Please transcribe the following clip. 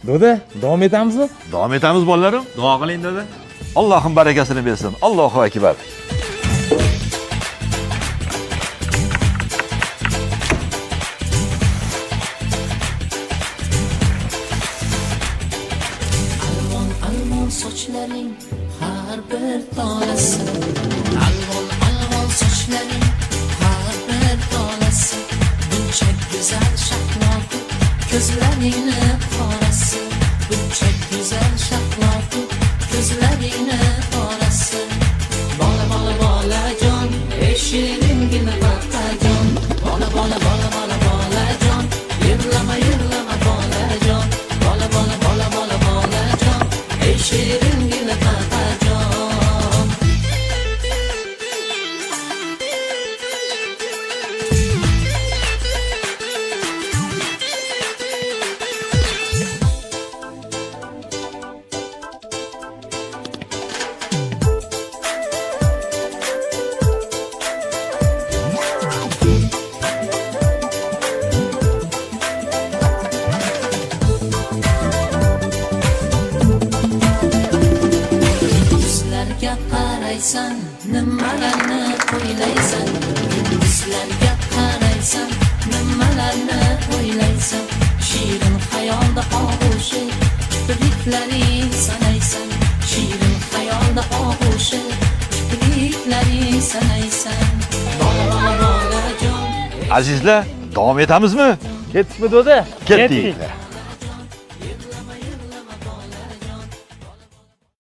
Do'da, davom etamizmi? Davom etamiz bolalarim. Duo qiling dedi. Allohim barakasini bersin. Allohu akbar. Alvon alvon sochlaring har bir tolasi, alvon alvon sochlaring har bir tolasi, buncha go'zal shahlotu ko'zlaringni qorasi, buncha go'zal shahlotu ko'zlaringni qorasi. Bola bola bolajon, eshiringni baqajon, bola bola bola bola bolajon, yig'lama yig'lama bolajon, bola bola bola bola bolajon, eshiringni baqajon. Yuzlarga qaraysan, nimalarni o'ylaysan? Yuzlarga qaraysan, nimalarni o'ylaysan? Shirin xayolda og'ushi, kipriklaring sanaysan. Shirin xayolda og'ushi, kipriklaring sanaysan. Bola bola bolajon. Azizlar, davom etamizmi? Ketdikmi do'da? Ketdik.